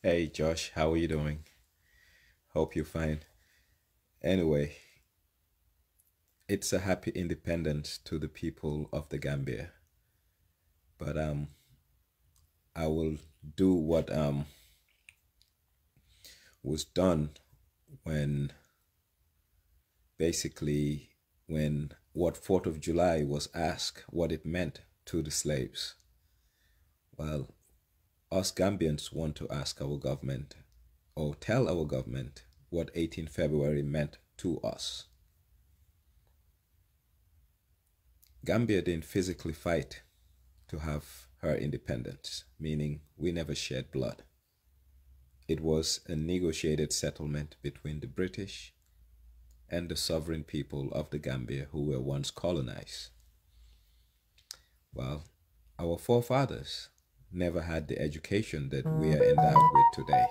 Hey Josh, how are you doing? Hope you're fine. Anyway, it's a happy independence to the people of the Gambia. But I will do what was done when basically when what 4th of July was asked what it meant to the slaves. Well, us Gambians want to ask our government or tell our government what 18th February meant to us. Gambia didn't physically fight to have her independence, meaning we never shed blood. It was a negotiated settlement between the British and the sovereign people of the Gambia who were once colonized. Well, our forefathers never had the education that we are endowed with today.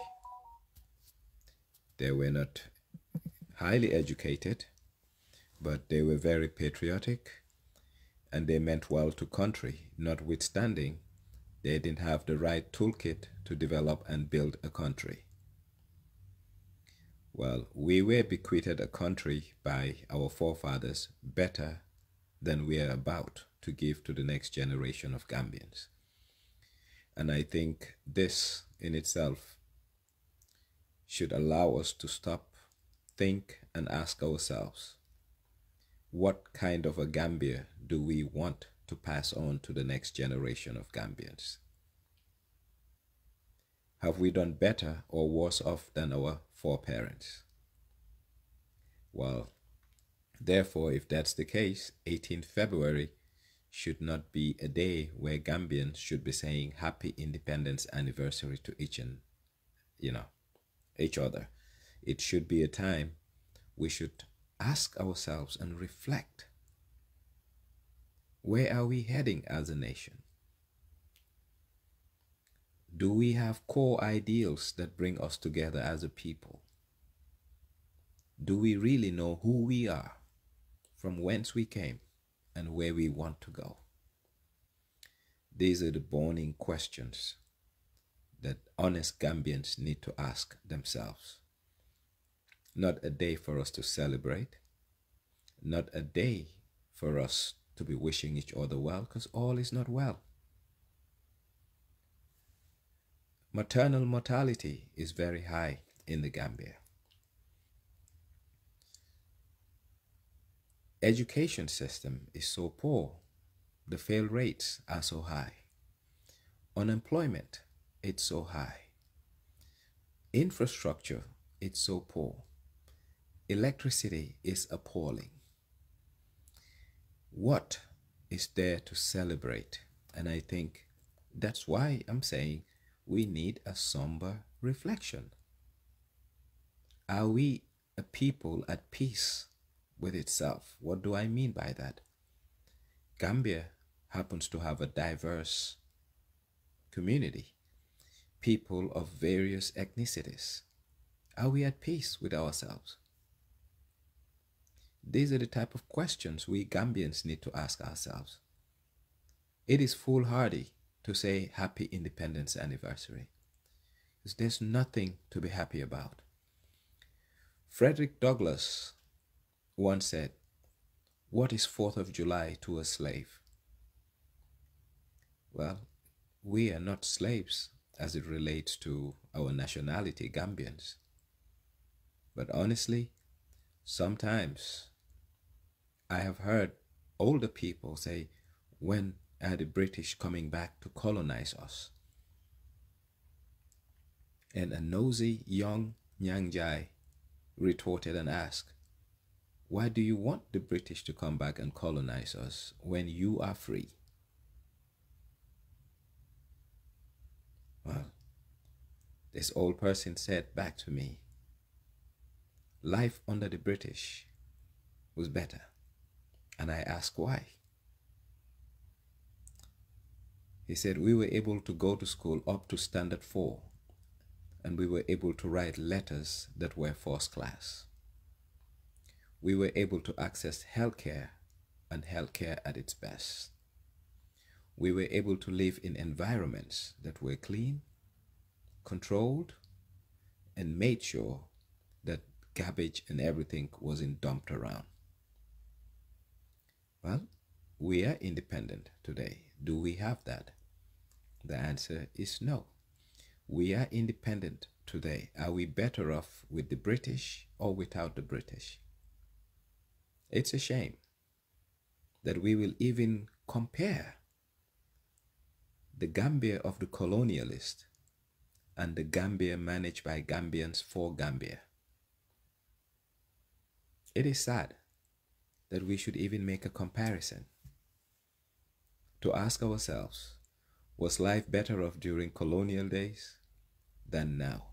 They were not highly educated, but they were very patriotic and they meant well to country, notwithstanding they didn't have the right toolkit to develop and build a country. Well, we were bequeathed a country by our forefathers better than we are about to give to the next generation of Gambians. And I think this in itself should allow us to stop, think, and ask ourselves, what kind of a Gambia do we want to pass on to the next generation of Gambians? Have we done better or worse off than our foreparents? Well, therefore, if that's the case, 18th February should not be a day where Gambians should be saying happy independence anniversary to each other. It should be a time we should ask ourselves and reflect. Where are we heading as a nation? Do we have core ideals that bring us together as a people? Do we really know who we are, from whence we came, and where we want to go? These are the burning questions that honest Gambians need to ask themselves. Not a day for us to celebrate, not a day for us to be wishing each other well, because all is not well. Maternal mortality is very high in the Gambia. Education system is so poor. The fail rates are so high. Unemployment, it's so high. Infrastructure, it's so poor. Electricity is appalling. What is there to celebrate? And I think that's why I'm saying we need a somber reflection. Are we a people at peace with itself? What do I mean by that? Gambia happens to have a diverse community, people of various ethnicities. Are we at peace with ourselves? These are the type of questions we Gambians need to ask ourselves. It is foolhardy to say happy independence anniversary, because there's nothing to be happy about. Frederick Douglass once said, "What is 4th of July to a slave?" Well, we are not slaves as it relates to our nationality, Gambians. But honestly, sometimes I have heard older people say, when are the British coming back to colonize us? And a nosy young Nyanjai retorted and asked, why do you want the British to come back and colonize us when you are free? Well, this old person said back to me, life under the British was better. And I asked why. He said, we were able to go to school up to standard 4, and we were able to write letters that were first class. We were able to access healthcare, and healthcare at its best. We were able to live in environments that were clean, controlled and made sure that garbage and everything wasn't dumped around. Well, we are independent today. Do we have that? The answer is no. We are independent today. Are we better off with the British or without the British? It's a shame that we will even compare the Gambia of the colonialist and the Gambia managed by Gambians for Gambia. It is sad that we should even make a comparison to ask ourselves, was life better off during colonial days than now?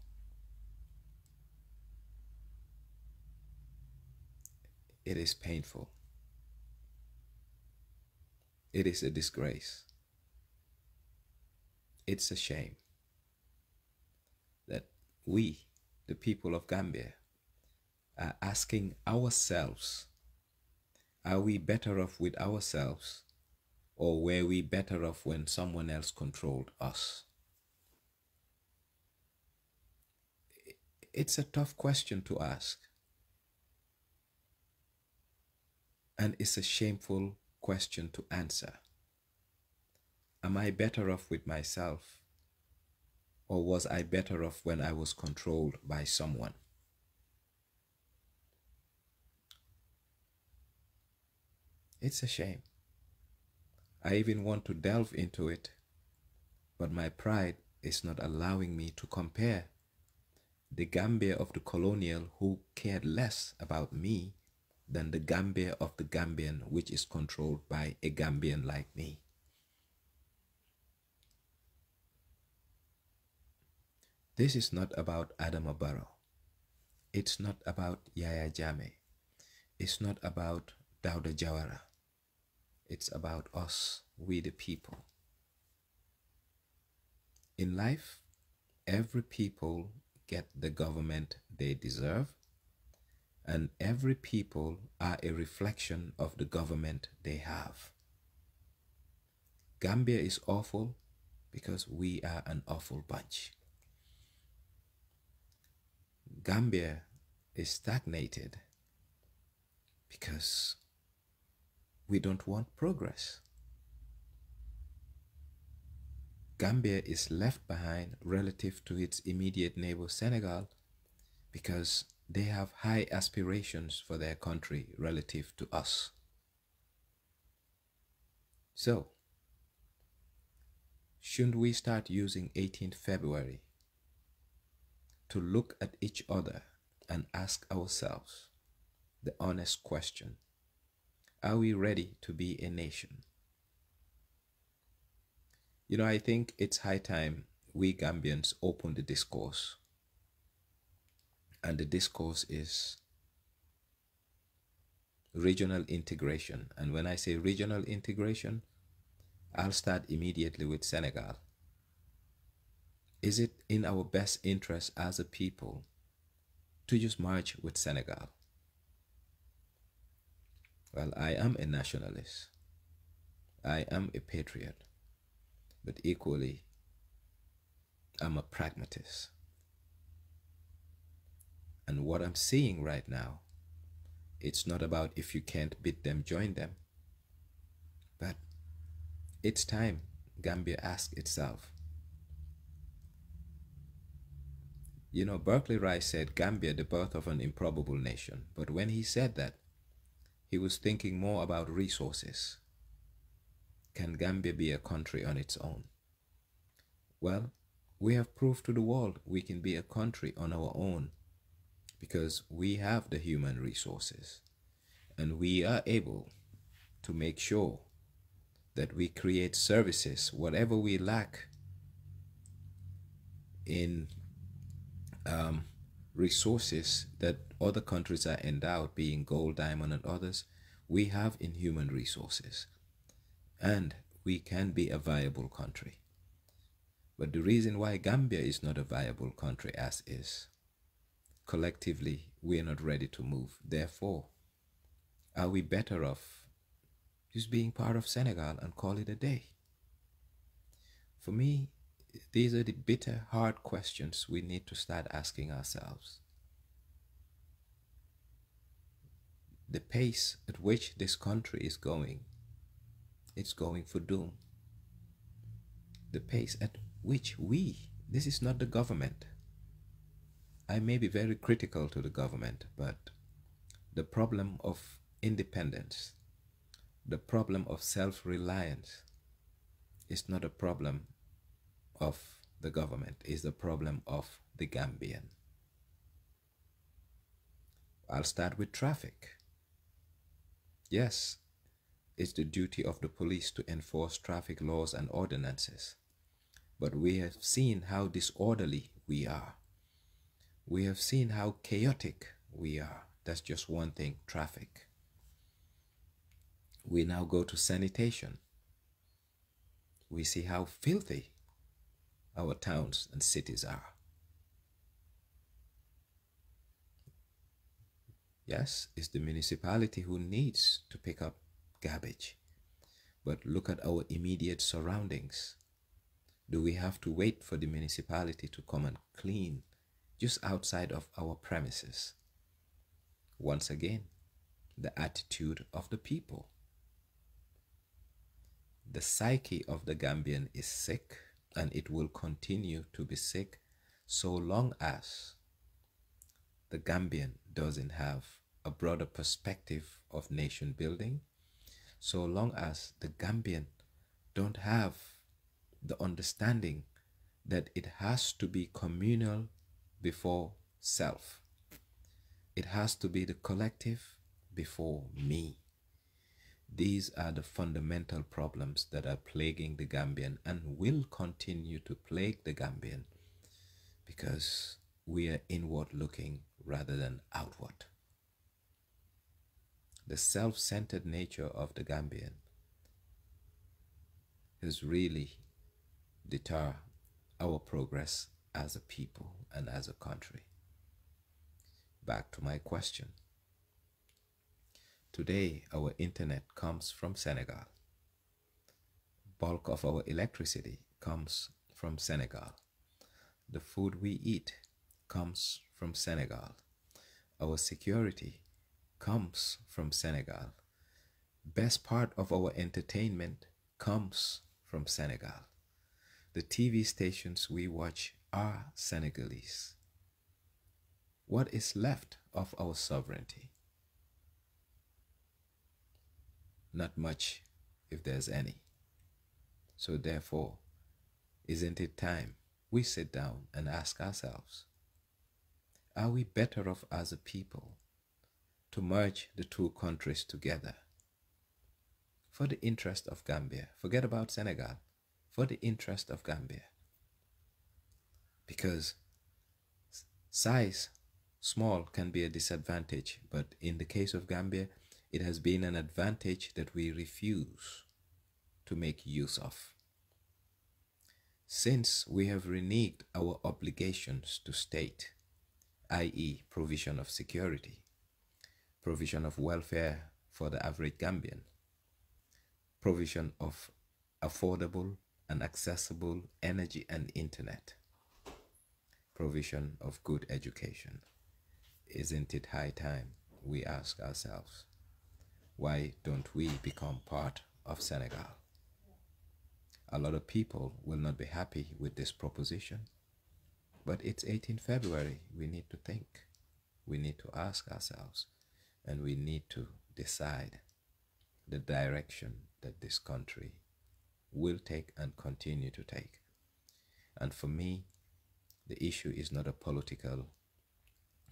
It is painful. It is a disgrace. It's a shame that we, the people of Gambia, are asking ourselves, are we better off with ourselves, or were we better off when someone else controlled us? It's a tough question to ask. And it's a shameful question to answer. Am I better off with myself, or was I better off when I was controlled by someone? It's a shame. I even want to delve into it, but my pride is not allowing me to compare the Gambia of the colonial who cared less about me than the Gambia of the Gambian, which is controlled by a Gambian like me. This is not about Adama Barrow. It's not about Yaya Jammeh. It's not about Dawda Jawara. It's about us, we the people. In life, every people get the government they deserve, and every people are a reflection of the government they have. Gambia is awful because we are an awful bunch. Gambia is stagnated because we don't want progress. Gambia is left behind relative to its immediate neighbor Senegal because they have high aspirations for their country relative to us. So, shouldn't we start using 18th February to look at each other and ask ourselves the honest question, are we ready to be a nation? You know, I think it's high time we Gambians open the discourse. And the discourse is regional integration. And when I say regional integration, I'll start immediately with Senegal. Is it in our best interest as a people to just merge with Senegal? Well, I am a nationalist. I am a patriot. But equally, I'm a pragmatist. And what I'm seeing right now, it's not about if you can't beat them, join them. But it's time Gambia asks itself. You know, Berkeley Rice said Gambia, the birth of an improbable nation. But when he said that, he was thinking more about resources. Can Gambia be a country on its own? Well, we have proved to the world we can be a country on our own because we have the human resources and we are able to make sure that we create services, whatever we lack in resources that other countries are endowed, being gold, diamond, and others, we have in human resources. And we can be a viable country. But the reason why Gambia is not a viable country as is, collectively, we are not ready to move. Therefore, are we better off just being part of Senegal and call it a day? For me, these are the bitter, hard questions we need to start asking ourselves. The pace at which this country is going, it's going for doom. The pace at which this is not the government. I may be very critical to the government, but the problem of independence, the problem of self-reliance is not a problem of the government, it's the problem of the Gambian. I'll start with traffic. Yes, it's the duty of the police to enforce traffic laws and ordinances, but we have seen how disorderly we are. We have seen how chaotic we are. That's just one thing, traffic. We now go to sanitation. We see how filthy our towns and cities are. Yes, it's the municipality who needs to pick up garbage. But look at our immediate surroundings. Do we have to wait for the municipality to come and clean just outside of our premises? Once again, the attitude of the people. The psyche of the Gambian is sick, and it will continue to be sick so long as the Gambian doesn't have a broader perspective of nation building, so long as the Gambian don't have the understanding that it has to be communal before self. It has to be the collective before me. These are the fundamental problems that are plaguing the Gambian and will continue to plague the Gambian because we are inward looking rather than outward. The self-centered nature of the Gambian has really deterred our progress as a people and as a country. Back to my question. Today, our internet comes from Senegal. Bulk of our electricity comes from Senegal. The food we eat comes from Senegal. Our security comes from Senegal. Best part of our entertainment comes from Senegal. The TV stations we watch are Senegalese. What is left of our sovereignty? Not much, if there's any. So therefore, isn't it time we sit down and ask ourselves, are we better off as a people to merge the two countries together for the interest of Gambia? Forget about Senegal, for the interest of Gambia. Because size, small, can be a disadvantage, but in the case of Gambia, it has been an advantage that we refuse to make use of. Since we have reneged our obligations to state, i.e. provision of security, provision of welfare for the average Gambian, provision of affordable and accessible energy and internet, provision of good education, isn't it high time we ask ourselves, why don't we become part of Senegal? A lot of people will not be happy with this proposition, but it's 18 February. We need to think. We need to ask ourselves, and we need to decide the direction that this country will take and continue to take. And for me, the issue is not a political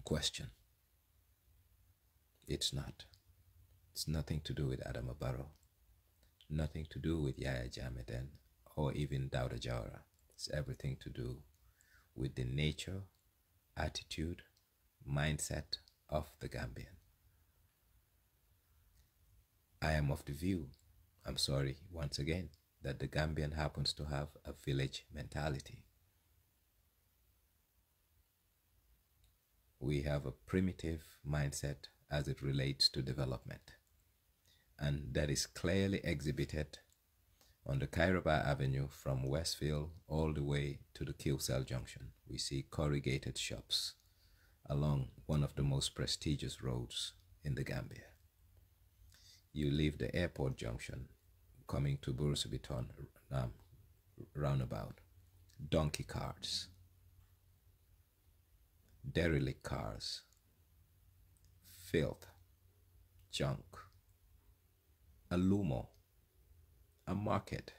question. It's not. It's nothing to do with Adama Barrow, nothing to do with Yaya Jammeh or even Dawda Jawara. It's everything to do with the nature, attitude, mindset of the Gambian. I am of the view, I'm sorry once again, that the Gambian happens to have a village mentality. We have a primitive mindset as it relates to development. And that is clearly exhibited On the 𝗙𝗑𝗑 Avenue from Westfield all the way to the Kilsell Junction, we see corrugated shops along one of the most prestigious roads in the Gambia. You leave the airport junction coming to 𝗡𝗬𝗪𝗔𝗡 roundabout, donkey carts, derelict cars, filth, junk, a lumo, a market,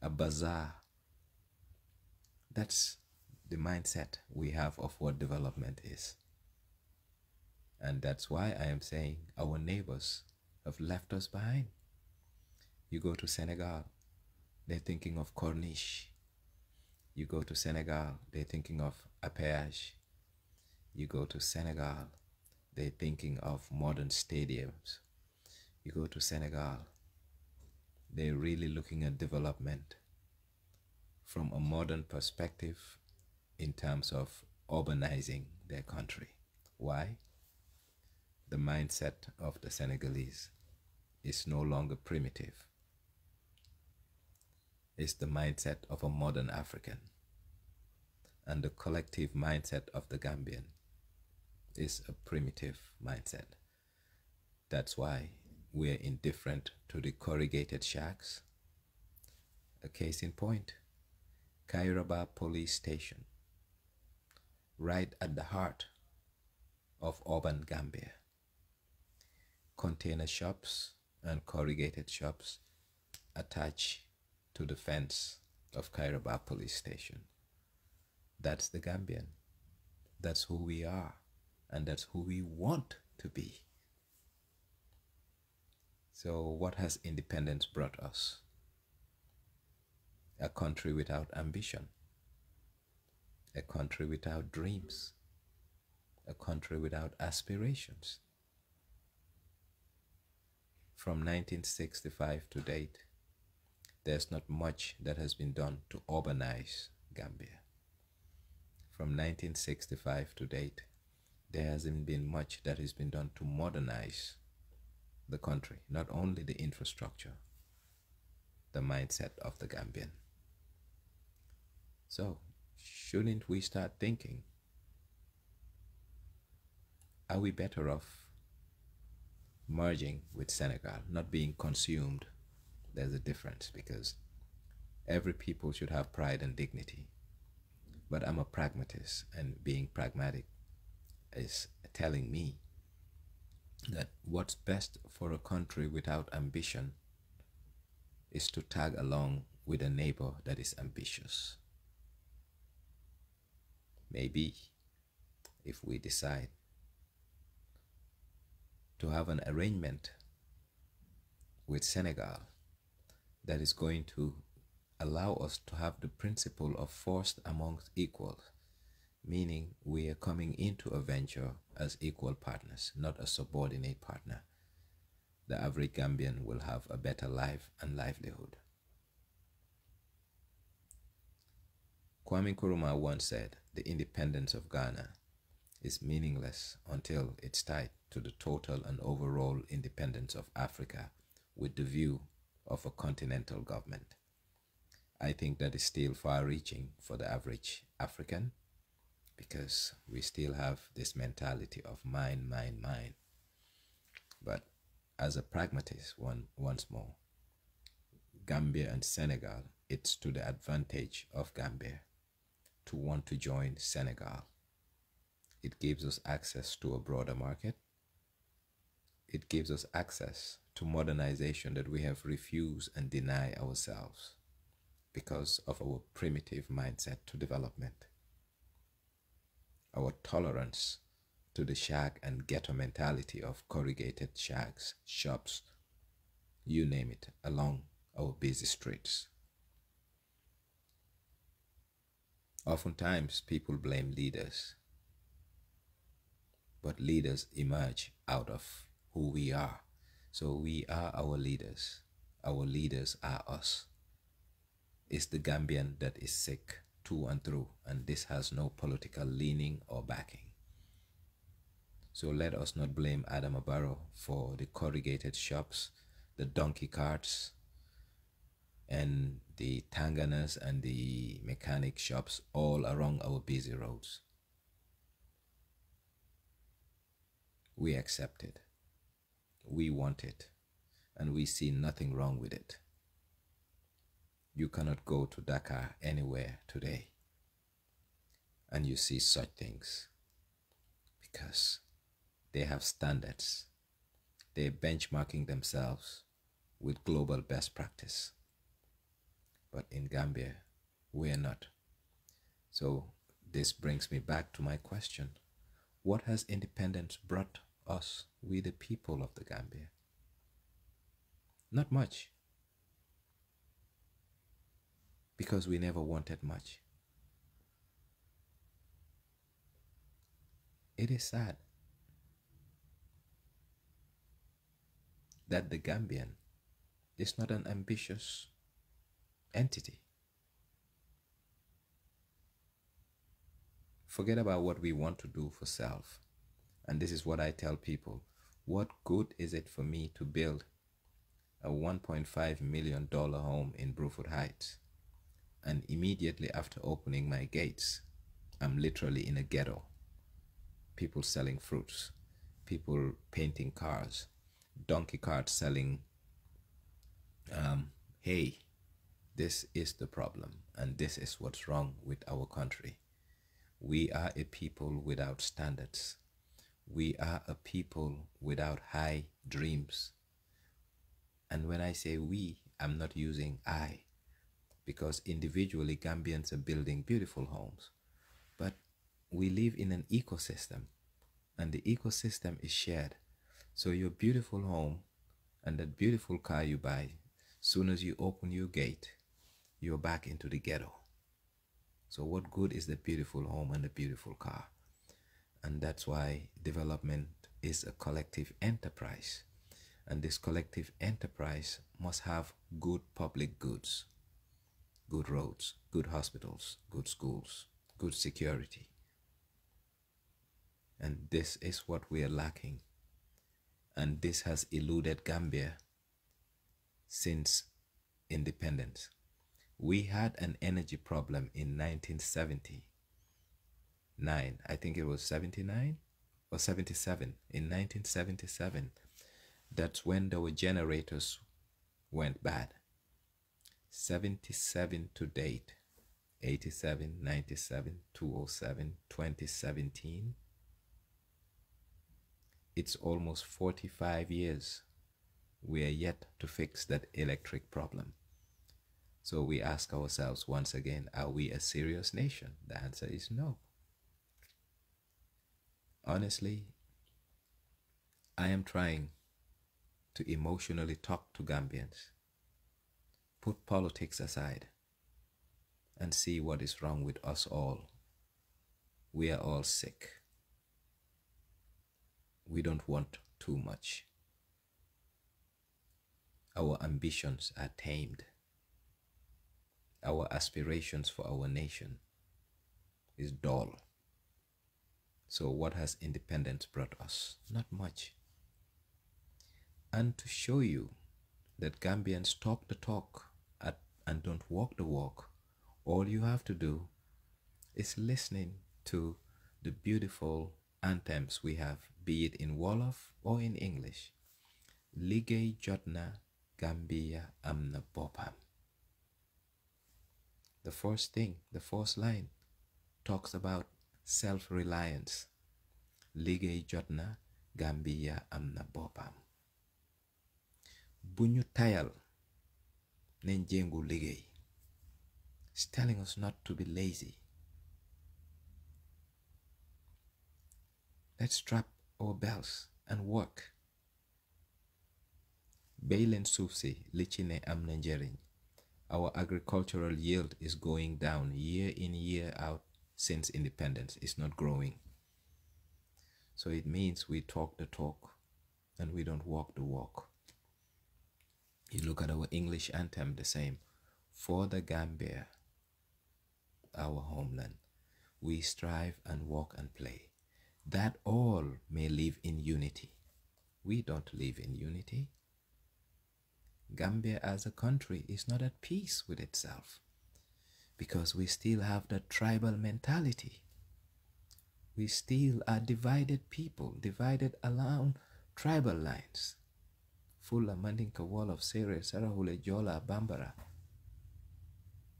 a bazaar. That's the mindset we have of what development is. And that's why I am saying our neighbors have left us behind. You go to Senegal, they're thinking of corniche. You go to Senegal, they're thinking of apéage. You go to Senegal, they're thinking of modern stadiums. You go to Senegal, they're really looking at development from a modern perspective in terms of urbanizing their country. Why? The mindset of the Senegalese is no longer primitive. It's the mindset of a modern African. And the collective mindset of the Gambian is a primitive mindset. That's why we're indifferent to the corrugated shacks. A case in point, 𝗙𝗑𝗑 police station, right at the heart of urban Gambia. Container shops and corrugated shops attached to the fence of 𝗙𝗑𝗑 police station. That's the Gambian. That's who we are, and that's who we want to be. So what has independence brought us? A country without ambition, a country without dreams, a country without aspirations. From 1965 to date, there's not much that has been done to urbanize Gambia. From 1965 to date, there hasn't been much that has been done to modernize the country, not only the infrastructure, the mindset of the Gambian. So, shouldn't we start thinking, are we better off merging with Senegal, not being consumed? There's a difference, because every people should have pride and dignity. But I'm a pragmatist, and being pragmatic is telling me that what's best for a country without ambition is to tag along with a neighbor that is ambitious. Maybe if we decide to have an arrangement with Senegal that is going to allow us to have the principle of first amongst equals, meaning we are coming into a venture as equal partners, not a subordinate partner, the average Gambian will have a better life and livelihood. Kwame Nkrumah once said, the independence of Ghana is meaningless until it's tied to the total and overall independence of Africa with the view of a continental government. I think that is still far-reaching for the average African, because we still have this mentality of mine, mine, mine. But as a pragmatist, once more, Gambia and Senegal, it's to the advantage of Gambia to want to join Senegal. It gives us access to a broader market. It gives us access to modernization that we have refused and denied ourselves because of our primitive mindset to development. Our tolerance to the shack and ghetto mentality of corrugated shacks, shops, you name it, along our busy streets. Oftentimes, people blame leaders, but leaders emerge out of who we are. So we are our leaders. Our leaders are us. It's the Gambian that is sick through and through, and this has no political leaning or backing. So let us not blame Adama Barrow for the corrugated shops, the donkey carts, and the tanganas and the mechanic shops all along our busy roads. We accept it. We want it. And we see nothing wrong with it. You cannot go to Dakar anywhere today and you see such things because they have standards. They're benchmarking themselves with global best practice. But in Gambia, we're not. So this brings me back to my question. What has independence brought us, we the people of the Gambia? Not much. Because we never wanted much. It is sad that the Gambian is not an ambitious entity. Forget about what we want to do for self. And this is what I tell people. What good is it for me to build a $1.5 million home in Bruford Heights, and immediately after opening my gates, I'm literally in a ghetto? People selling fruits, people painting cars, donkey carts selling hay. This is the problem, and this is what's wrong with our country. We are a people without standards. We are a people without high dreams. And when I say we, I'm not using I, because individually Gambians are building beautiful homes. But we live in an ecosystem, and the ecosystem is shared. So your beautiful home and that beautiful car you buy, soon as you open your gate, you're back into the ghetto. So what good is the beautiful home and the beautiful car? And that's why development is a collective enterprise. And this collective enterprise must have good public goods, good roads, good hospitals, good schools, good security. And this is what we are lacking. And this has eluded Gambia since independence. We had an energy problem in 1979. I think it was 79 or 77. In 1977, that's when our generators went bad. 77 to date. 87, 97, 207, 2017. It's almost 45 years. We are yet to fix that electric problem. So we ask ourselves once again, are we a serious nation? The answer is no. Honestly, I am trying to emotionally talk to Gambians, put politics aside, and see what is wrong with us all. We are all sick. We don't want too much. Our ambitions are tamed. Our aspirations for our nation is dull. So what has independence brought us? Not much. And to show you that Gambians talk the talk and don't walk the walk, all you have to do is listening to the beautiful anthems we have, be it in Wolof or in English. Ligay jotna Gambia amna bopam. The first thing, the first line, talks about self-reliance. Ligay jotna Gambia amna bopam. Bunyu tayal nenjengu ligay. It's telling us not to be lazy. Let's strap our belts and work. Baylen sufsi lichine am njeriñ. Our agricultural yield is going down year in, year out since independence. It's not growing. So it means we talk the talk and we don't walk the walk. You look at our English anthem, the same. For the Gambia, our homeland, we strive and walk and play, that all may live in unity. We don't live in unity. Gambia as a country is not at peace with itself because we still have that tribal mentality. We still are divided people, divided along tribal lines. Fula, Mandinka, Wolof, Sere, Sarahule, Jola, Bambara.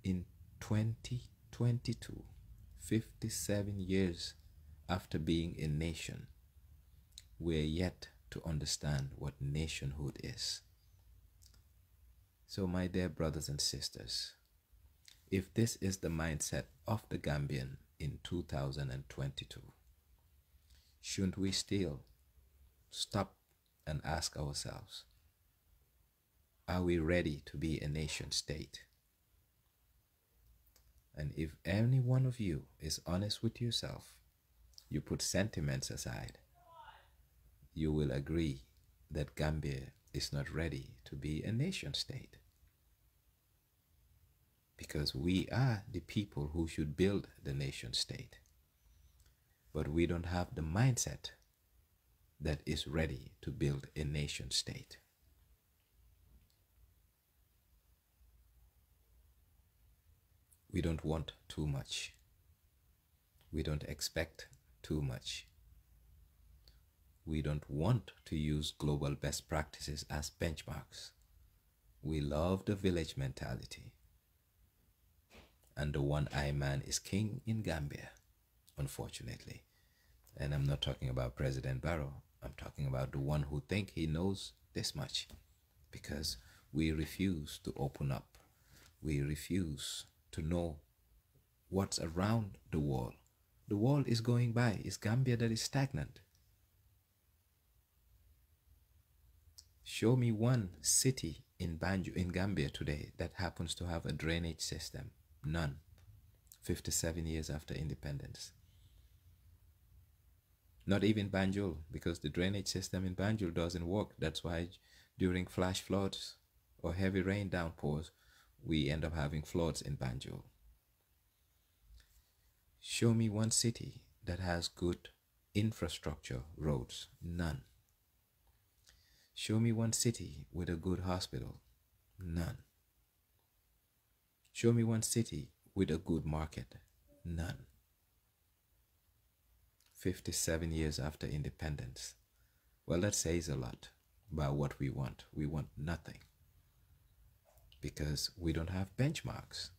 In 2022, 57 years after being a nation, we're yet to understand what nationhood is. So, my dear brothers and sisters, if this is the mindset of the Gambian in 2022, shouldn't we still stop and ask ourselves, are we ready to be a nation state? And if any one of you is honest with yourself, you put sentiments aside, you will agree that Gambia is not ready to be a nation state. Because we are the people who should build the nation state. But we don't have the mindset that is ready to build a nation state. We don't want too much. We don't expect too much. We don't want to use global best practices as benchmarks. We love the village mentality. And the one-eyed man is king in Gambia, unfortunately. And I'm not talking about President Barrow. I'm talking about the one who thinks he knows this much. Because we refuse to open up. We refuse to know what's around the wall. The wall is going by. It's Gambia that is stagnant. Show me one city in Gambia today that happens to have a drainage system. None. 57 years after independence. Not even Banjul, because the drainage system in Banjul doesn't work. That's why during flash floods or heavy rain downpours, we end up having floods in Banjul. Show me one city that has good infrastructure roads. None. Show me one city with a good hospital. None. Show me one city with a good market. None. 57 years after independence. Well, that says a lot about what we want. We want nothing. Because we don't have benchmarks.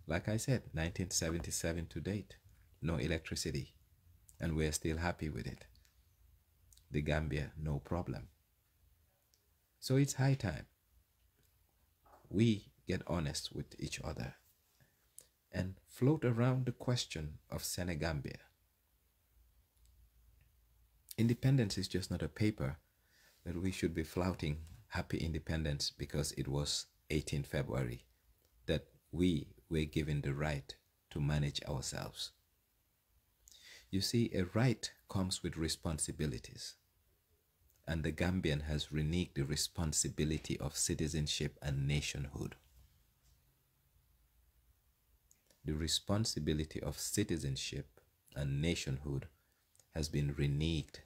Like I said, 1977 to date, no electricity. And we're still happy with it. The Gambia, no problem. So it's high time we get honest with each other and float around the question of Senegambia. Independence is just not a paper that we should be flouting happy independence because it was 18 February, that we were given the right to manage ourselves. You see, a right comes with responsibilities. And the Gambian has reneged the responsibility of citizenship and nationhood. The responsibility of citizenship and nationhood has been reneged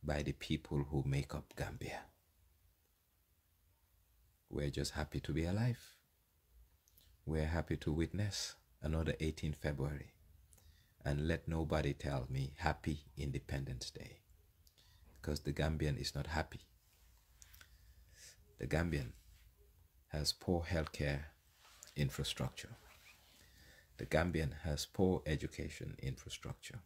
by the people who make up Gambia. We're just happy to be alive. We're happy to witness another 18 February. And let nobody tell me Happy Independence Day. Because the Gambian is not happy. The Gambian has poor healthcare infrastructure. The Gambian has poor education infrastructure.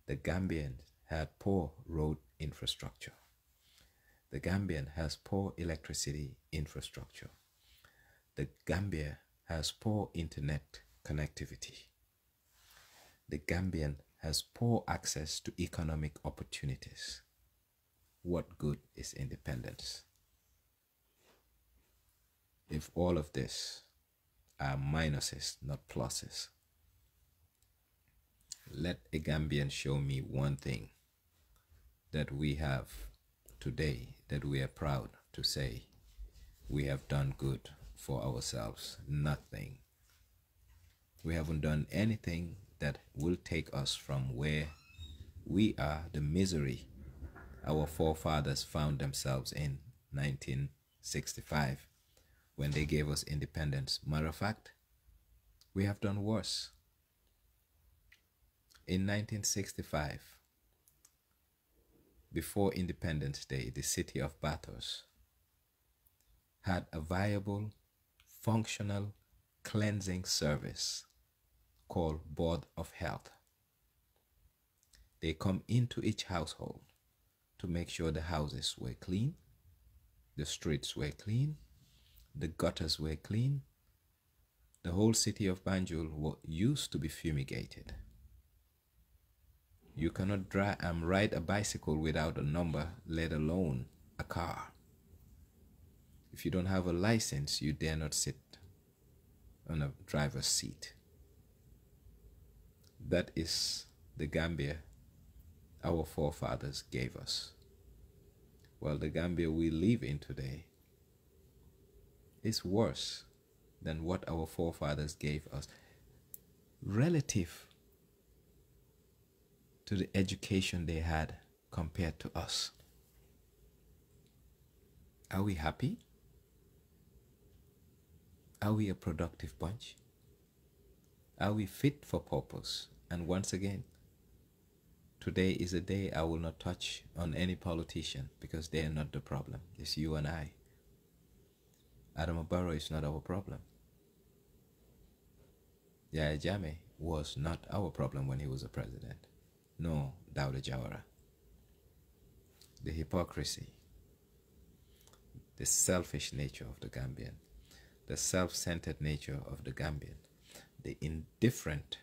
The Gambian had poor road infrastructure. The Gambian has poor electricity infrastructure. The Gambia has poor internet connectivity. The Gambian has poor access to economic opportunities. What good is independence if all of this are minuses, not pluses? Let a Gambian show me one thing that we have today that we are proud to say we have done good for ourselves. Nothing. We haven't done anything that will take us from where we are, the misery our forefathers found themselves in 19 1965 when they gave us independence. Matter of fact, we have done worse. In 1965, before Independence Day, the city of Bathurst had a viable, functional cleansing service called Board of Health. They come into each household to make sure the houses were clean, the streets were clean, the gutters were clean. The whole city of Banjul used to be fumigated. You cannot ride a bicycle without a number, let alone a car. If you don't have a license, you dare not sit on a driver's seat. That is the Gambia our forefathers gave us. Well, the Gambia we live in today is worse than what our forefathers gave us relative to the education they had compared to us. Are we happy? Are we a productive bunch? Are we fit for purpose? And once again, today is a day I will not touch on any politician because they are not the problem. It's you and I. Adama Barrow is not our problem. Yahya Jammeh was not our problem when he was a president. No, Dawda Jawara. The hypocrisy, the selfish nature of the Gambian, the self-centered nature of the Gambian, the indifferent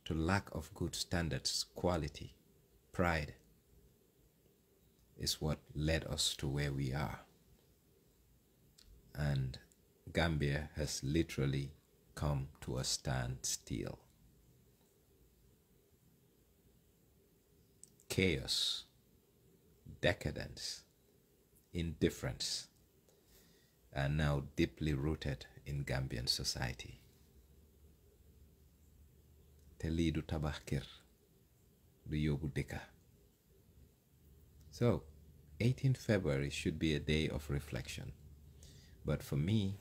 to lack of good standards, quality, pride, is what led us to where we are. And Gambia has literally come to a standstill. Chaos, decadence, indifference are now deeply rooted in Gambian society. Te lii du tabax kër du yóbbu dëkka. So, 18th February should be a day of reflection. But for me,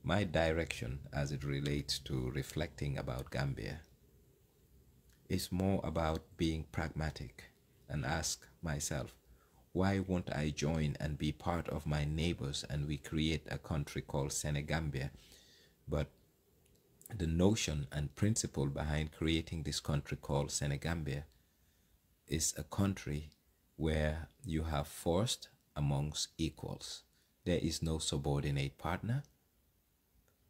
my direction as it relates to reflecting about Gambia is more about being pragmatic and ask myself, why won't I join and be part of my neighbors and we create a country called Senegambia? But the notion and principle behind creating this country called Senegambia is a country where you have forced amongst equals. There is no subordinate partner,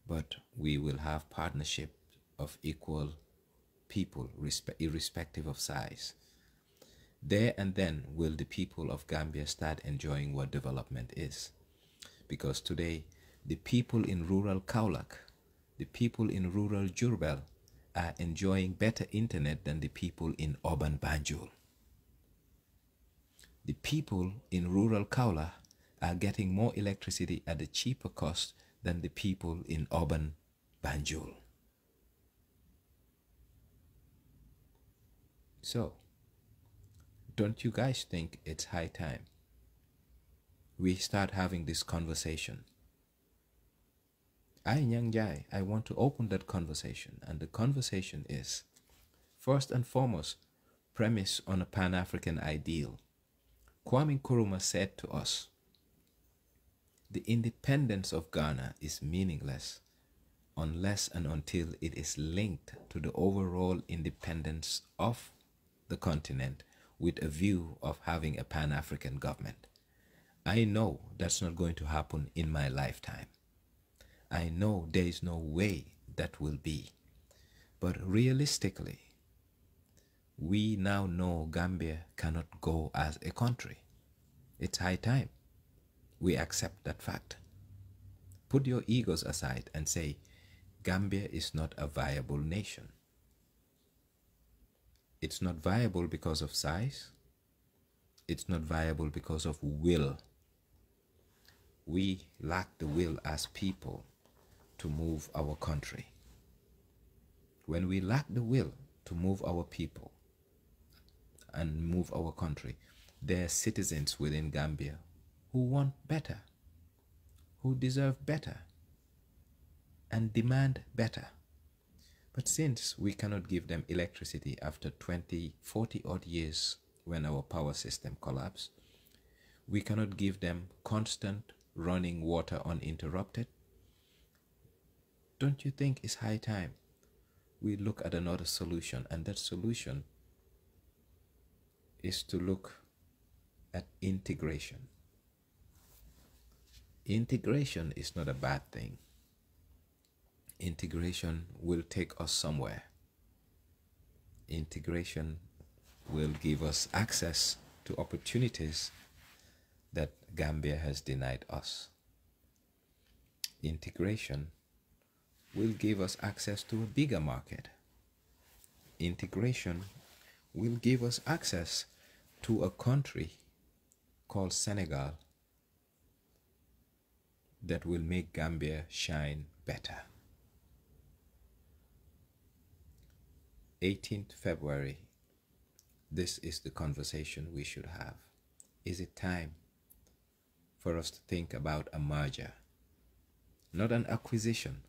but we will have partnership of equal people, irrespective of size. There and then will the people of Gambia start enjoying what development is. Because today, the people in rural Kaolack, the people in rural Jurbel are enjoying better internet than the people in urban Banjul. The people in rural Kaula are getting more electricity at a cheaper cost than the people in urban Banjul. So, don't you guys think it's high time we start having this conversation? Nyang Jai, I want to open that conversation, and the conversation is, first and foremost, premise on a Pan-African ideal. Kwame Nkrumah said to us, the independence of Ghana is meaningless unless and until it is linked to the overall independence of the continent with a view of having a Pan-African government. I know that's not going to happen in my lifetime. I know there is no way that will be. But realistically, we now know Gambia cannot go as a country. It's high time we accept that fact. Put your egos aside and say, Gambia is not a viable nation. It's not viable because of size. It's not viable because of will. We lack the will as people to move our country. When we lack the will to move our people and move our country, there are citizens within Gambia who want better. who deserve better and demand better. But since we cannot give them electricity after 20, 40 odd years when our power system collapsed, we cannot give them constant running water uninterrupted, don't you think it's high time we look at another solution? And that solution is to look at integration. Integration is not a bad thing. Integration will take us somewhere. Integration will give us access to opportunities that Gambia has denied us. Integration will give us access to a bigger market. Integration will give us access to a country called Senegal that will make Gambia shine better. 18th February, this is the conversation we should have. Is it time for us to think about a merger, not an acquisition?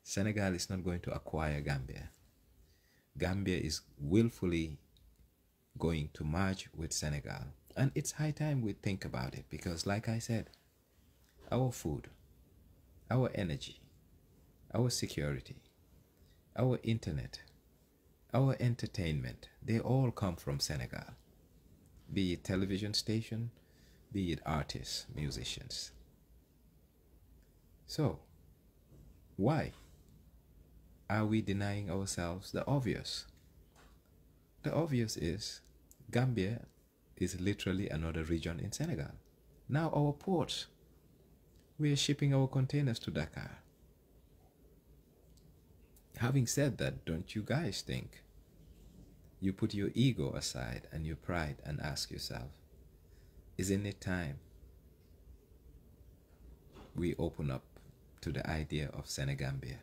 Senegal is not going to acquire Gambia. Gambia is willfully going to merge with Senegal. And it's high time we think about it because, like I said, our food, our energy, our security, our internet, our entertainment, they all come from Senegal. Be it television station, be it artists, musicians. So, why are we denying ourselves the obvious? The obvious is Gambia is literally another region in Senegal. Now our ports, we are shipping our containers to Dakar. Having said that, don't you guys think you put your ego aside and your pride and ask yourself, isn't it time we open up to the idea of Senegambia?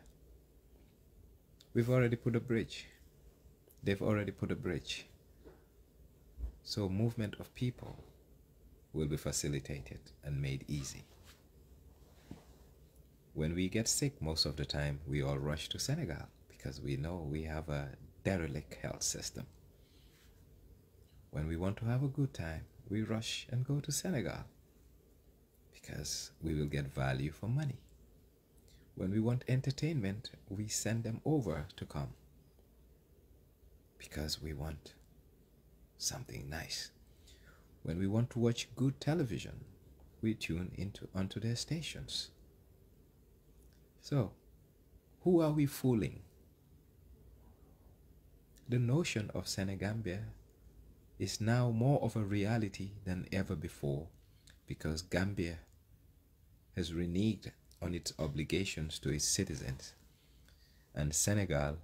We've already put a bridge. They've already put a bridge. So movement of people will be facilitated and made easy. When we get sick, most of the time, we all rush to Senegal because we know we have a derelict health system. When we want to have a good time, we rush and go to Senegal because we will get value for money. When we want entertainment, we send them over to come because we want something nice. When we want to watch good television, we tune onto their stations. So, who are we fooling? The notion of Senegambia is now more of a reality than ever before because Gambia has reneged on its obligations to its citizens, and Senegal,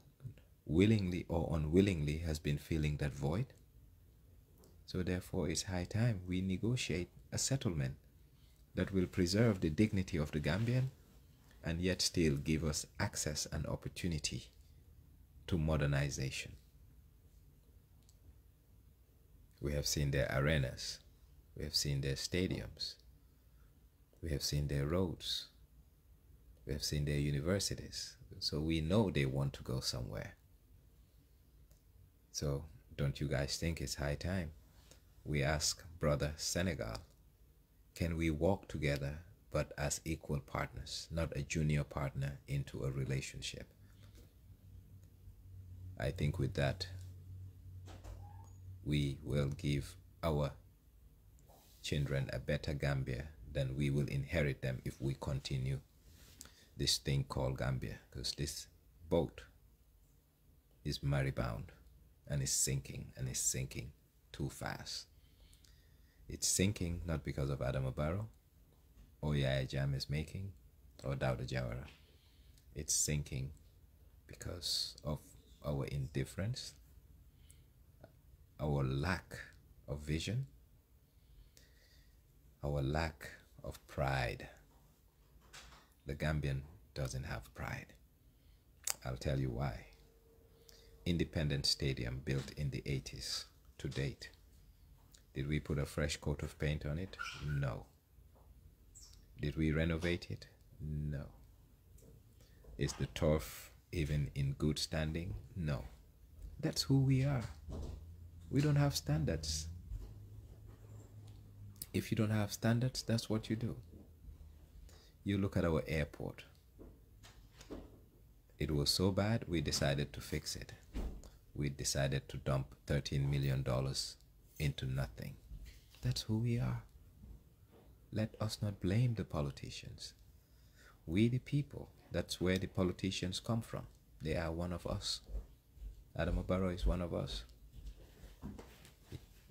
willingly or unwillingly, has been filling that void. So therefore it's high time we negotiate a settlement that will preserve the dignity of the Gambian and yet still give us access and opportunity to modernization. We have seen their arenas, we have seen their stadiums, we have seen their roads, we have seen their universities, so we know they want to go somewhere. So don't you guys think it's high time we ask brother Senegal, can we walk together but as equal partners, not a junior partner into a relationship? I think with that, we will give our children a better Gambia than we will inherit them if we continue this thing called Gambia, because this boat is maribound and is sinking too fast. It's sinking not because of Adama Barrow or Yaya Jammeh's making or Dawda Jawara. It's sinking because of our indifference, our lack of vision, our lack of pride. The Gambian doesn't have pride. I'll tell you why. Independence Stadium built in the 80s to date. Did we put a fresh coat of paint on it? No. Did we renovate it? No. Is the turf even in good standing? No. That's who we are. We don't have standards. If you don't have standards, that's what you do. You look at our airport. It was so bad, we decided to fix it. We decided to dump $13 million into nothing. That's who we are. Let us not blame the politicians. We the people, that's where the politicians come from. They are one of us. Adama Barrow is one of us.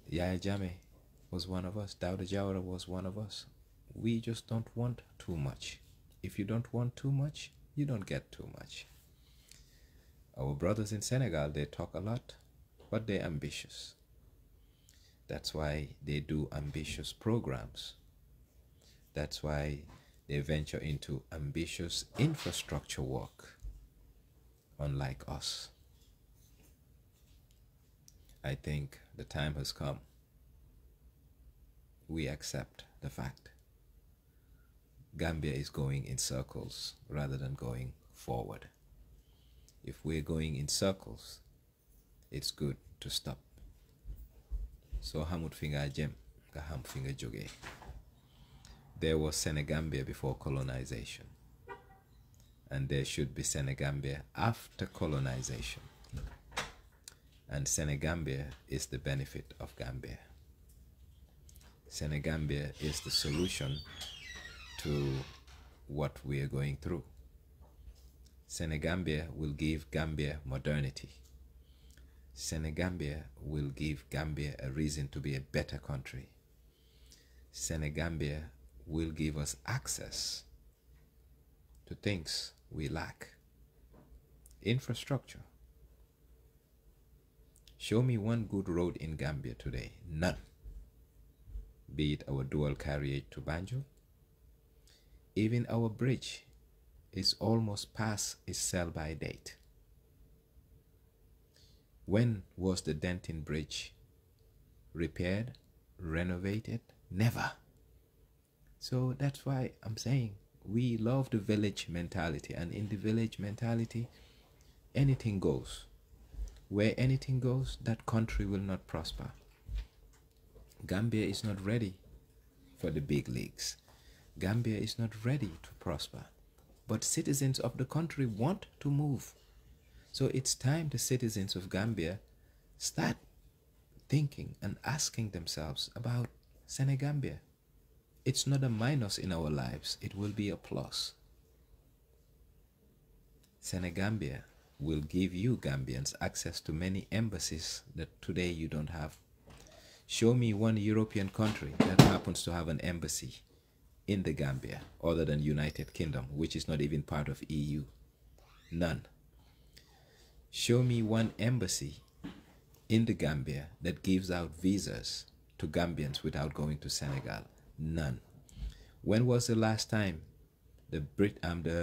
Yahya Jammeh was one of us. Dawda Jawara was one of us. We just don't want too much. If you don't want too much, you don't get too much. Our brothers in Senegal, they talk a lot, but they're ambitious. That's why they do ambitious programs. That's why they venture into ambitious infrastructure work, unlike us. I think the time has come. We accept the fact Gambia is going in circles rather than going forward. If we're going in circles, it's good to stop. So hamut finga jem, ka ham finga joge. There was Senegambia before colonization, and there should be Senegambia after colonization. And Senegambia is the benefit of Gambia. Senegambia is the solution to what we are going through. Senegambia will give Gambia modernity. Senegambia will give Gambia a reason to be a better country. Senegambia will give us access to things we lack. Infrastructure. Show me one good road in Gambia today. None. Be it our dual carriage to Banjul. Even our bridge is almost past its sell-by date. When was the Denton Bridge repaired, renovated? Never. So that's why I'm saying we love the village mentality, and in the village mentality, anything goes. Where anything goes, that country will not prosper. Gambia is not ready for the big leagues. Gambia is not ready to prosper. But citizens of the country want to move. So it's time the citizens of Gambia start thinking and asking themselves about Senegambia. It's not a minus in our lives, it will be a plus. Senegambia will give you Gambians access to many embassies that today you don't have. Show me one European country that happens to have an embassy in the Gambia other than United Kingdom, which is not even part of EU. None. Show me one embassy in the Gambia that gives out visas to Gambians without going to Senegal. None. When was the last time the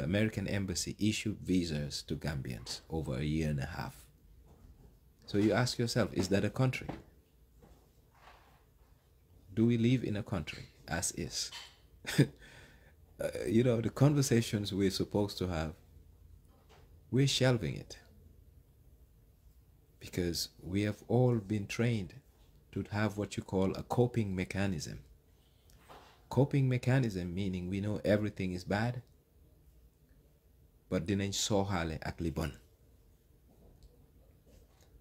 American embassy issued visas to Gambians? Over a year and a half. So you ask yourself, is that a country? Do we live in a country as is? You know, the conversations we're supposed to have, we're shelving it. Because we have all been trained to have what you call a coping mechanism. Coping mechanism meaning we know everything is bad, but dinañ soxale ak li bon.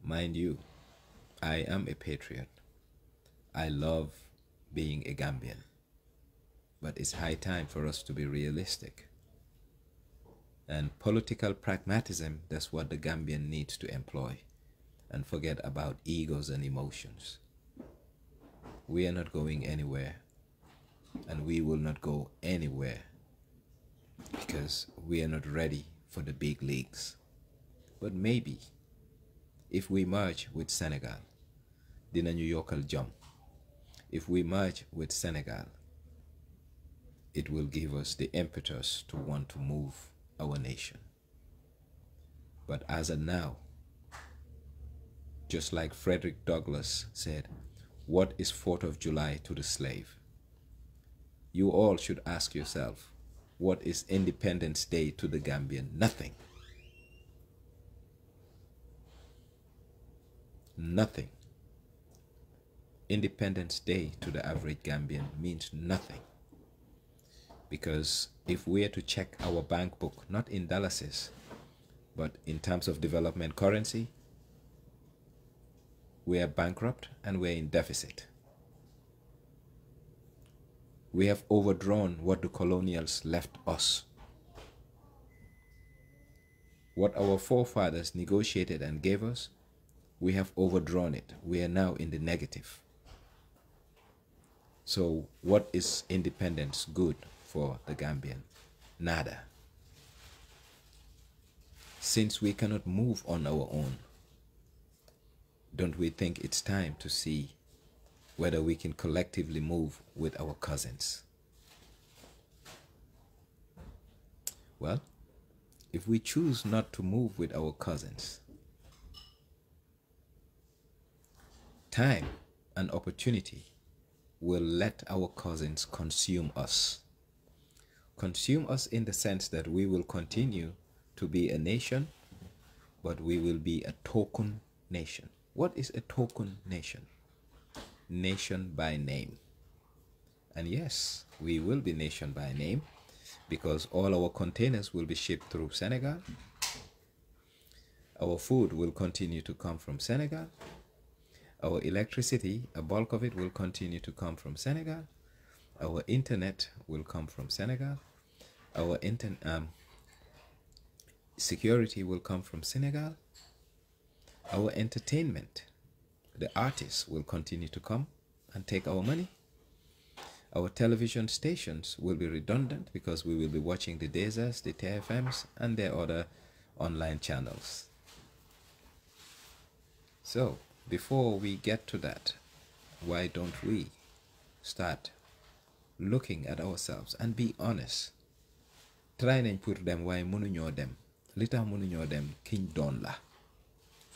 Mind you, I am a patriot. I love being a Gambian. But it's high time for us to be realistic. And political pragmatism, that's what the Gambian needs to employ. And forget about egos and emotions. We are not going anywhere. And we will not go anywhere. Because we are not ready for the big leagues. But maybe, if we merge with Senegal, dinañu yokkal jom. If we merge with Senegal, it will give us the impetus to want to move our nation. But as of now, just like Frederick Douglass said, what is 4th of July to the slave? You all should ask yourself, what is Independence Day to the Gambian? Nothing. Nothing. Independence Day to the average Gambian means nothing. Because if we are to check our bank book, not in dollars, but in terms of development currency, we are bankrupt and we're in deficit. We have overdrawn what the colonials left us. What our forefathers negotiated and gave us, we have overdrawn it. We are now in the negative. So what is independence good for the Gambian? Nada. Since we cannot move on our own, don't we think it's time to see whether we can collectively move with our cousins? Well, if we choose not to move with our cousins, time and opportunity will let our cousins consume us. Consume us in the sense that we will continue to be a nation, but we will be a token nation. What is a token nation? Nation by name. And yes, we will be nation by name because all our containers will be shipped through Senegal. Our food will continue to come from Senegal. Our electricity, a bulk of it will continue to come from Senegal. Our internet will come from Senegal. Our security will come from Senegal. Our entertainment, the artists will continue to come and take our money. Our television stations will be redundant because we will be watching the Dezas, the TFMs, and their other online channels. So, before we get to that, why don't we start looking at ourselves and be honest? Try nañ pour dem waaye mënuñoo dem. Li tax mënuñoo dem kiñ doon la.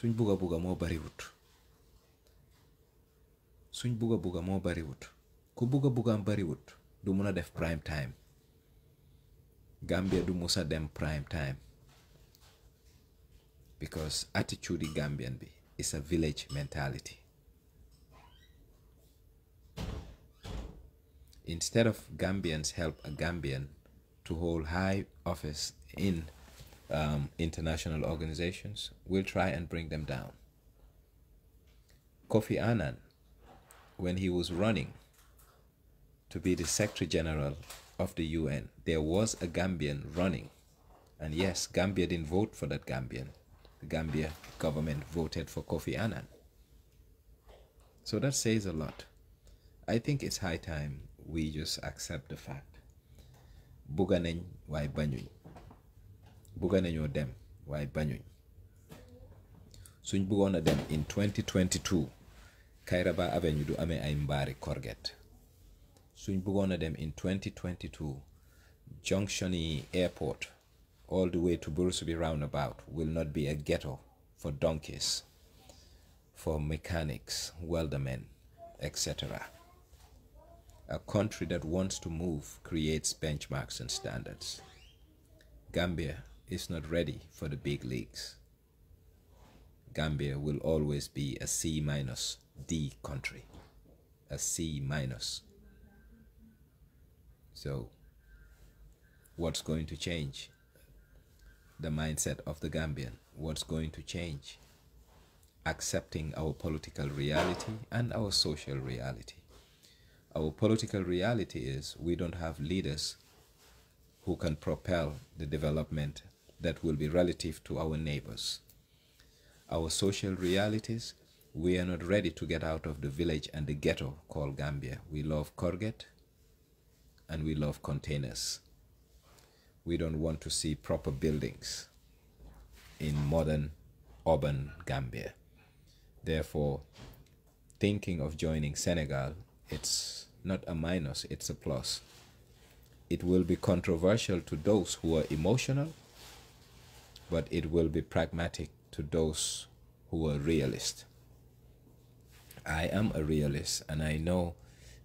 Suñ buga buga moo bariwut. Suñ buga buga moo bariwut. Ku buga bugaam bariwut du mën a def prime time. Gambia du musa dem prime time. Because attitude yi Gambian bi is a village mentality. Instead of Gambians help a Gambian to hold high office in international organizations, we'll try and bring them down. Kofi Annan, when he was running to be the Secretary General of the UN, there was a Gambian running. And yes, Gambia didn't vote for that Gambian. The Gambia government voted for Kofi Annan. So that says a lot. I think it's high time we just accept the fact. Buga nañ waaye bañuñ. Buga nañoo dem waaye bañuñ. Suñ bugoon a dem in 2022, Kairaba Avenue du amee ay mbaari korget. Suñ bugoon a dem in 2022, Junction Airport all the way to Bursubi roundabout will not be a ghetto for donkeys, for mechanics, weldermen, etc. A country that wants to move creates benchmarks and standards. Gambia is not ready for the big leagues. Gambia will always be a C-D country. A C-. So, what's going to change? The mindset of the Gambian. What's going to change? Accepting our political reality and our social reality. Our political reality is we don't have leaders who can propel the development that will be relative to our neighbors. Our social realities, we are not ready to get out of the village and the ghetto called Gambia. We love corget and we love containers. We don't want to see proper buildings in modern urban Gambia. Therefore, thinking of joining Senegal, it's not a minus, it's a plus. It will be controversial to those who are emotional, but it will be pragmatic to those who are realist. I am a realist, and I know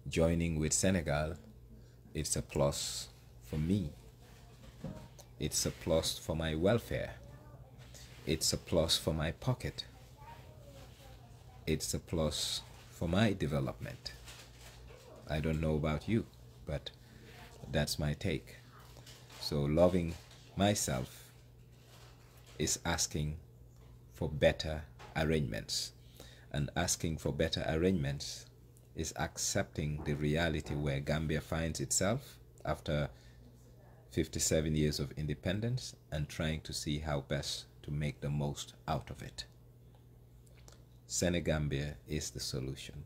joining with Senegal It's a plus for me. It's a plus for my welfare. It's a plus for my pocket. It's a plus for my development. I don't know about you, but that's my take. So loving myself is asking for better arrangements. And asking for better arrangements is accepting the reality where Gambia finds itself after 57 years of independence and trying to see how best to make the most out of it. Senegambia is the solution.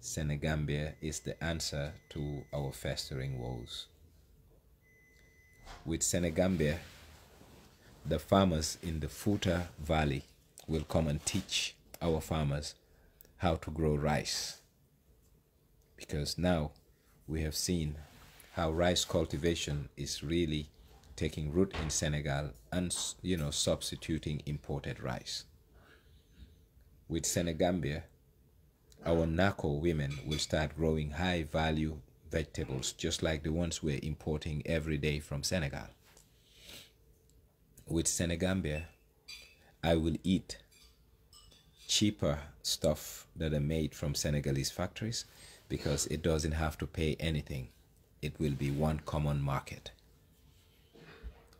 Senegambia is the answer to our festering woes. With Senegambia, the farmers in the Futa Valley will come and teach our farmers how to grow rice. Because now we have seen how rice cultivation is really taking root in Senegal and, substituting imported rice. With Senegambia, our Nako women will start growing high-value vegetables, just like the ones we're importing every day from Senegal. With Senegambia, I will eat cheaper stuff that are made from Senegalese factories because it doesn't have to pay anything. It will be one common market.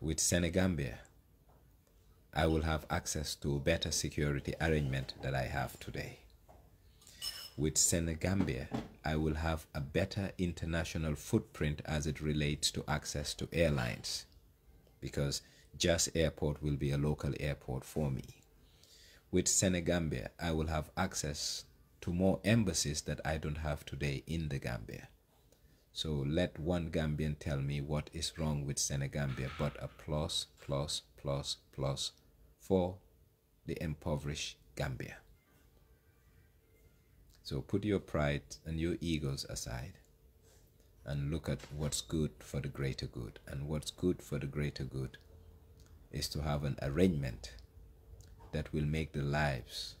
With Senegambia, I will have access to a better security arrangement that I have today. With Senegambia, I will have a better international footprint as it relates to access to airlines, because Jas Airport will be a local airport for me. With Senegambia, I will have access to more embassies that I don't have today in the Gambia. So let one Gambian tell me what is wrong with Senegambia but a plus, plus, plus, plus for the impoverished Gambia. So put your pride and your egos aside and look at what's good for the greater good. And what's good for the greater good is to have an arrangement that will make the lives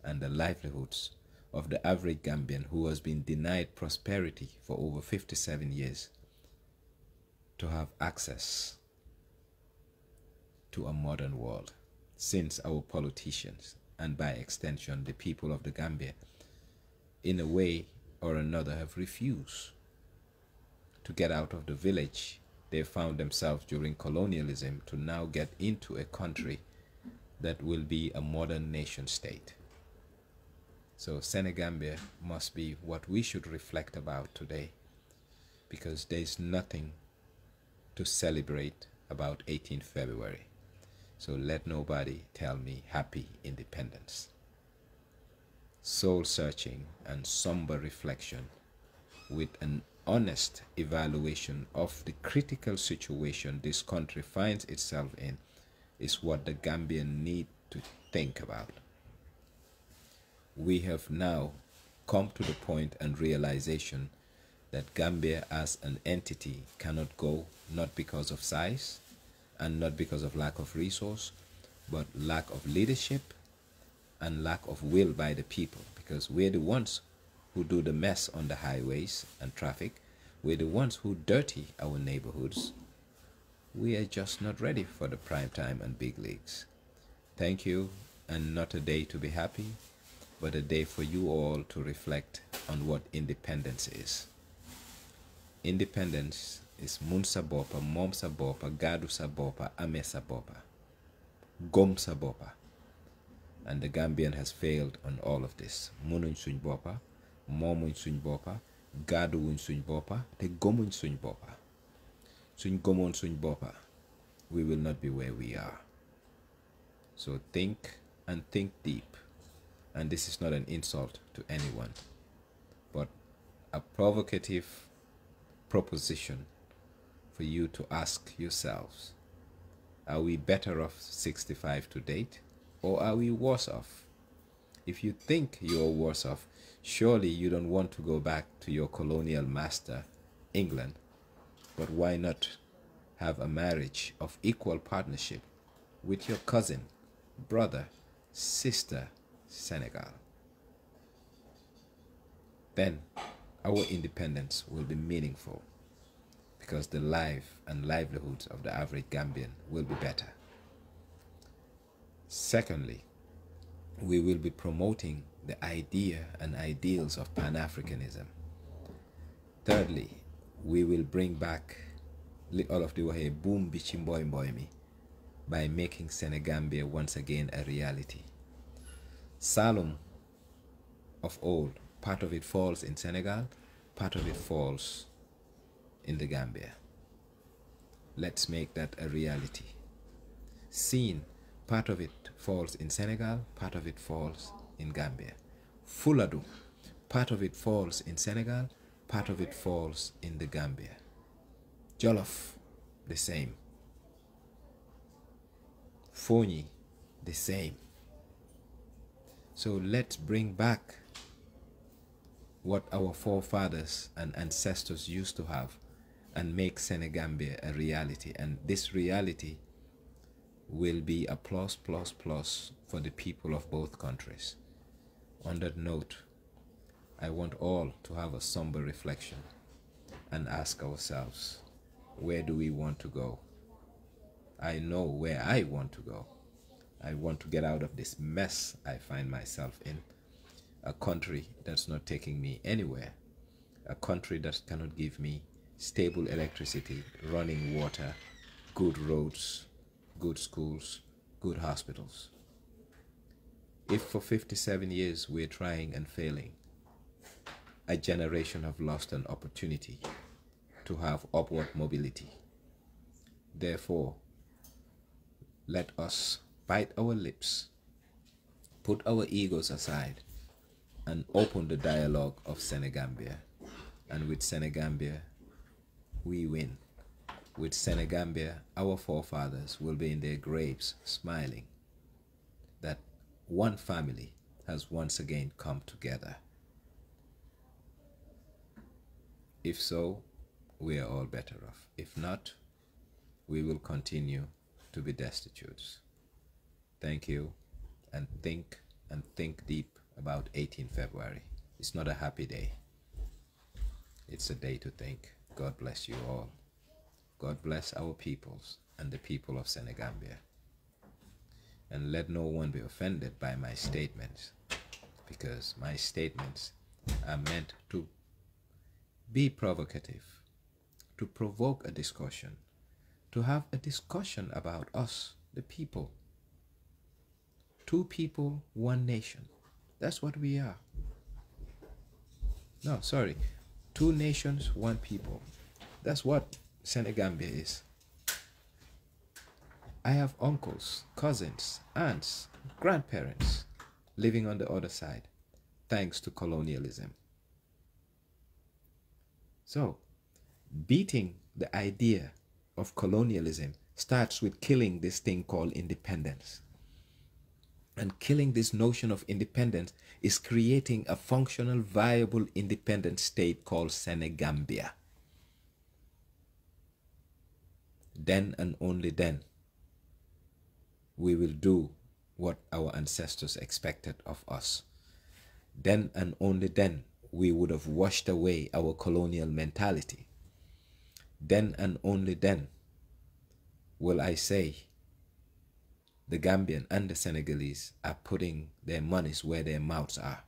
and the livelihoods of the average Gambian who has been denied prosperity for over 57 years to have access to a modern world, since our politicians, and by extension the people of the Gambia, in a way or another have refused to get out of the village they found themselves during colonialism to now get into a country that will be a modern nation state. So Senegambia must be what we should reflect about today, because there's nothing to celebrate about 18th February. So let nobody tell me happy independence. Soul searching and somber reflection with an honest evaluation of the critical situation this country finds itself in is what the Gambian need to think about. We have now come to the point and realization that Gambia as an entity cannot go, not because of size and not because of lack of resource, but lack of leadership and lack of will by the people, because we're the ones who do the mess on the highways and traffic. We're the ones who dirty our neighborhoods. We are just not ready for the prime time and big leagues. Thank you, and not a day to be happy, but a day for you all to reflect on what independence is. Independence is mun sa bopa, mom sa bopa, gadu sa bopa, ame sa bopa, gom sa bopa. And the Gambian has failed on all of this. Munun suñ bopa, momuñ suñ bopa, gadu wuñ suñ bopa, te gomuñ suñ bopa. Suñ gomon suñ bopa, we will not be where we are. So think and think deep. And this is not an insult to anyone, but a provocative proposition for you to ask yourselves, are we better off 65 to date, or are we worse off? If you think you're worse off, surely you don't want to go back to your colonial master, England. But why not have a marriage of equal partnership with your cousin, brother, sister, Senegal? Then our independence will be meaningful because the life and livelihoods of the average Gambian will be better. Secondly, we will be promoting the idea and ideals of Pan-Africanism. Thirdly, we will bring back all of the way boom bichimboy by making Senegambia once again a reality. Salum of old, part of it falls in Senegal, part of it falls in the Gambia. Let's make that a reality. Seen, part of it falls in Senegal, part of it falls in Gambia. Fuladu, part of it falls in Senegal, part of it falls in the Gambia. Jollof, the same. Fonyi, the same. So let's bring back what our forefathers and ancestors used to have and make Senegambia a reality. And this reality will be a plus for the people of both countries. On that note, I want all to have a somber reflection and ask ourselves, where do we want to go? I know where I want to go. I want to get out of this mess I find myself in. A country that's not taking me anywhere. A country that cannot give me stable electricity, running water, good roads, good schools, good hospitals. If for 57 years we're trying and failing, a generation have lost an opportunity to have upward mobility. Therefore, let us bite our lips, put our egos aside, and open the dialogue of Senegambia. And with Senegambia, we win. With Senegambia, our forefathers will be in their graves smiling that one family has once again come together. If so, we are all better off. If not, we will continue to be destitute. Thank you, and think deep about 18 February. It's not a happy day. It's a day to think. God bless you all. God bless our peoples and the people of Senegambia. And let no one be offended by my statements, because my statements are meant to be provocative, to provoke a discussion, to have a discussion about us, the people. Two people, one nation. That's what we are. No, sorry. Two nations, one people. That's what Senegambia is. I have uncles, cousins, aunts, grandparents living on the other side, thanks to colonialism. So, beating the idea of colonialism starts with killing this thing called independence. And killing this notion of independence is creating a functional, viable, independent state called Senegambia. Then and only then, we will do what our ancestors expected of us. Then and only then, we would have washed away our colonial mentality. Then and only then will I say the Gambian and the Senegalese are putting their monies where their mouths are.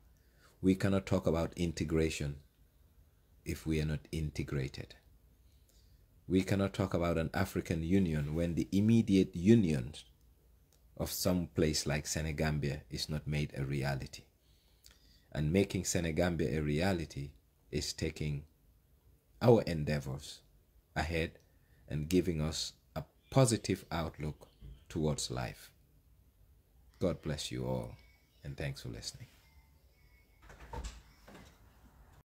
We cannot talk about integration if we are not integrated. We cannot talk about an African Union when the immediate union of some place like Senegambia is not made a reality. And making Senegambia a reality is taking our endeavors ahead and giving us a positive outlook towards life. God bless you all, and thanks for listening.